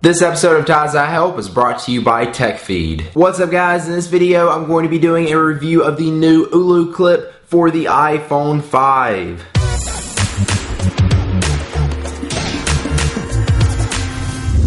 This episode of Ties I Help is brought to you by TechFeed. What's up guys, in this video I'm going to be doing a review of the new Olloclip for the iPhone 5.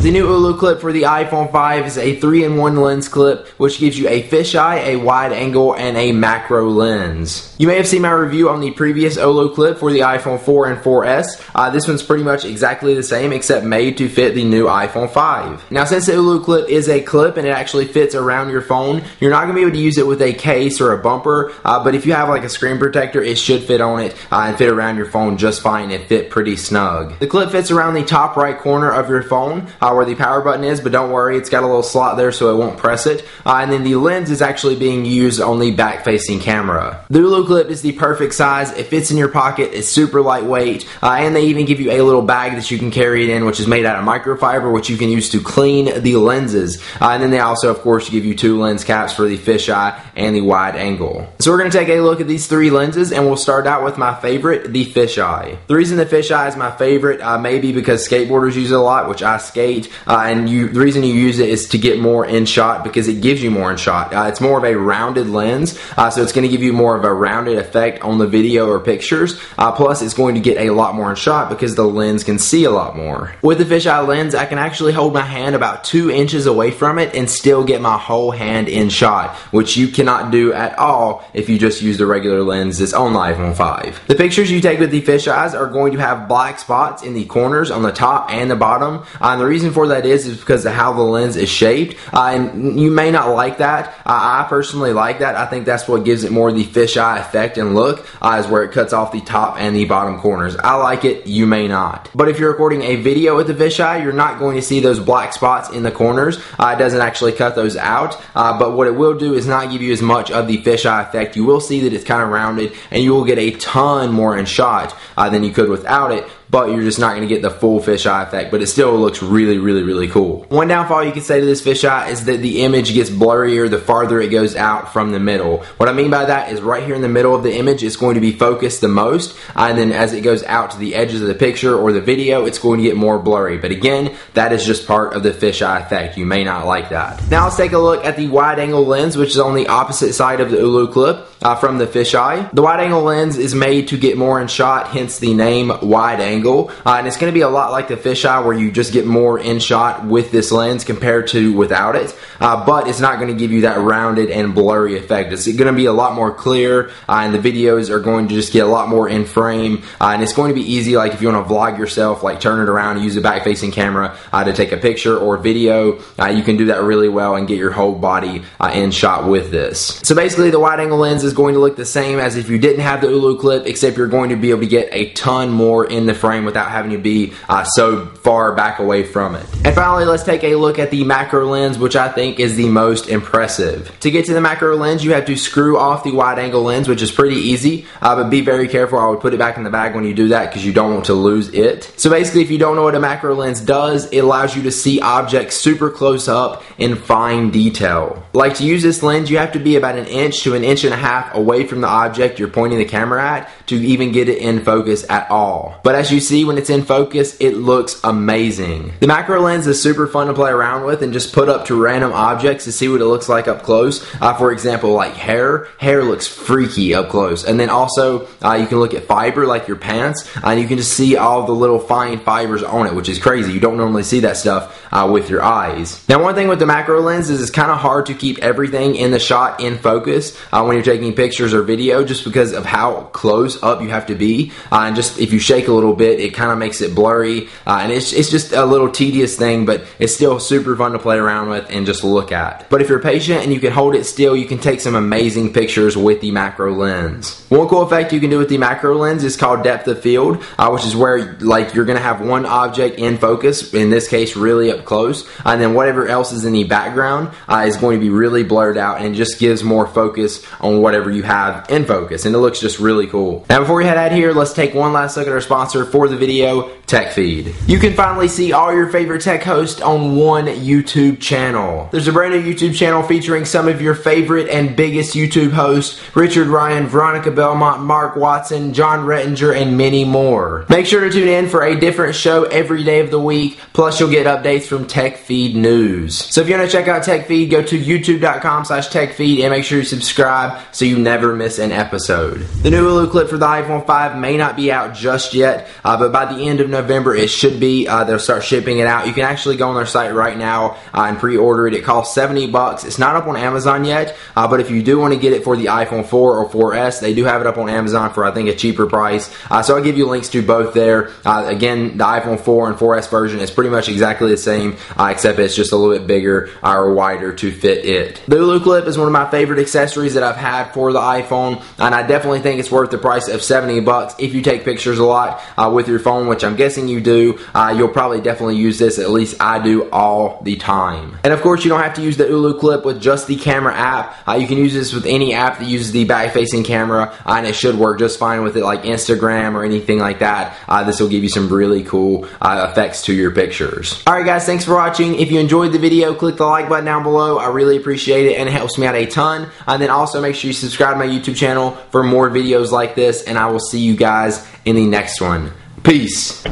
The new Olloclip for the iPhone 5 is a 3-in-1 lens clip, which gives you a fisheye, a wide angle, and a macro lens. You may have seen my review on the previous Olloclip for the iPhone 4 and 4S. This one's pretty much exactly the same, except made to fit the new iPhone 5. Now, since the Olloclip is a clip and it actually fits around your phone, you're not going to be able to use it with a case or a bumper, but if you have like a screen protector, it should fit on it and fit around your phone just fine and fit pretty snug. The clip fits around the top right corner of your phone, where the power button is, but don't worry, it's got a little slot there so it won't press it. And then the lens is actually being used on the back-facing camera. The Olloclip is the perfect size. It fits in your pocket. It's super lightweight, and they even give you a little bag that you can carry it in, which is made out of microfiber, which you can use to clean the lenses. And then they also, of course, give you two lens caps for the fisheye and the wide angle. So we're going to take a look at these three lenses, and we'll start out with my favorite, the fisheye. The reason the fisheye is my favorite may be because skateboarders use it a lot, which I skate. The reason you use it is to get more in shot because it gives you more in shot. It's more of a rounded lens, so it's going to give you more of a rounded effect on the video or pictures. Plus, it's going to get a lot more in shot because the lens can see a lot more. With the fisheye lens, I can actually hold my hand about 2 inches away from it and still get my whole hand in shot, which you cannot do at all if you just use the regular lens that's on the iPhone 5. The pictures you take with the fisheyes are going to have black spots in the corners on the top and the bottom, and the reason for that is because of how the lens is shaped, and you may not like that. I personally like that. I think that's what gives it more the fisheye effect and look, is where it cuts off the top and the bottom corners. I like it, you may not. But if you're recording a video with the fisheye, you're not going to see those black spots in the corners. It doesn't actually cut those out, but what it will do is not give you as much of the fisheye effect. You will see that it's kind of rounded, and you will get a ton more in shot than you could without it, but you're just not going to get the full fisheye effect, but it still looks really cool. One downfall you can say to this fisheye is that the image gets blurrier the farther it goes out from the middle. What I mean by that is right here in the middle of the image, it's going to be focused the most, and then as it goes out to the edges of the picture or the video, it's going to get more blurry. But again, that is just part of the fisheye effect. You may not like that. Now let's take a look at the wide angle lens, which is on the opposite side of the Olloclip from the fisheye. The wide angle lens is made to get more in shot, hence the name wide angle. And it's going to be a lot like the fisheye where you just get more in shot with this lens compared to without it, but it's not going to give you that rounded and blurry effect. It's going to be a lot more clear, and the videos are going to just get a lot more in frame, and it's going to be easy, like if you want to vlog yourself, like turn it around and use a back facing camera to take a picture or video, you can do that really well and get your whole body in shot with this. So basically the wide angle lens is going to look the same as if you didn't have the Olloclip, except you're going to be able to get a ton more in the frame without having to be so far back away from it. And finally, let's take a look at the macro lens, which I think is the most impressive. To get to the macro lens, you have to screw off the wide angle lens, which is pretty easy, but be very careful. I would put it back in the bag when you do that because you don't want to lose it. So basically, if you don't know what a macro lens does, it allows you to see objects super close up in fine detail. Like, to use this lens, you have to be about 1 inch to 1.5 inches away from the object you're pointing the camera at to even get it in focus at all. But as you see, when it's in focus, it looks amazing. The macro lens is super fun to play around with and just put up to random objects to see what it looks like up close. For example, like hair. Hair looks freaky up close. And then also, you can look at fiber, like your pants, and you can just see all the little fine fibers on it, which is crazy. You don't normally see that stuff with your eyes. Now, one thing with the macro lens is it's kind of hard to keep everything in the shot in focus when you're taking pictures or video, just because of how close up you have to be. And just if you shake a little bit, it kind of makes it blurry, and it's just a little tedious thing, but it's still super fun to play around with and just look at. But if you're patient and you can hold it still, you can take some amazing pictures with the macro lens. One cool effect you can do with the macro lens is called depth of field, which is where like you're gonna have one object in focus, in this case really up close, and then whatever else is in the background is going to be really blurred out, and it just gives more focus on whatever you have in focus, and it looks just really cool. Now before we head out here, let's take one last look at our sponsor for for the video, Tech Feed. You can finally see all your favorite tech hosts on one YouTube channel. There's a brand new YouTube channel featuring some of your favorite and biggest YouTube hosts: Richard Ryan, Veronica Belmont, Mark Watson, John Rettinger, and many more. Make sure to tune in for a different show every day of the week, plus you'll get updates from Tech Feed News. So if you want to check out Tech Feed, go to youtube.com/techfeed and make sure you subscribe so you never miss an episode. The new Olloclip for the iPhone 5 may not be out just yet, but by the end of November it should be. They'll start shipping it out. You can actually go on their site right now and pre-order it. It costs $70. It's not up on Amazon yet, but if you do want to get it for the iPhone 4 or 4S, they do have it up on Amazon for I think a cheaper price. So I'll give you links to both there. Again, the iPhone 4 and 4S version is pretty much exactly the same, except it's just a little bit bigger or wider to fit it. The Olloclip is one of my favorite accessories that I've had for the iPhone, and I definitely think it's worth the price of $70 if you take pictures a lot with your phone, which I'm guessing you do. You'll probably definitely use this, at least I do, all the time. And of course, you don't have to use the Olloclip with just the camera app. You can use this with any app that uses the back-facing camera, and it should work just fine with it, like Instagram or anything like that. This will give you some really cool effects to your pictures. Alright guys, thanks for watching. If you enjoyed the video, click the like button down below. I really appreciate it, and it helps me out a ton. And then also make sure you subscribe to my YouTube channel for more videos like this, and I will see you guys in the next one. Peace.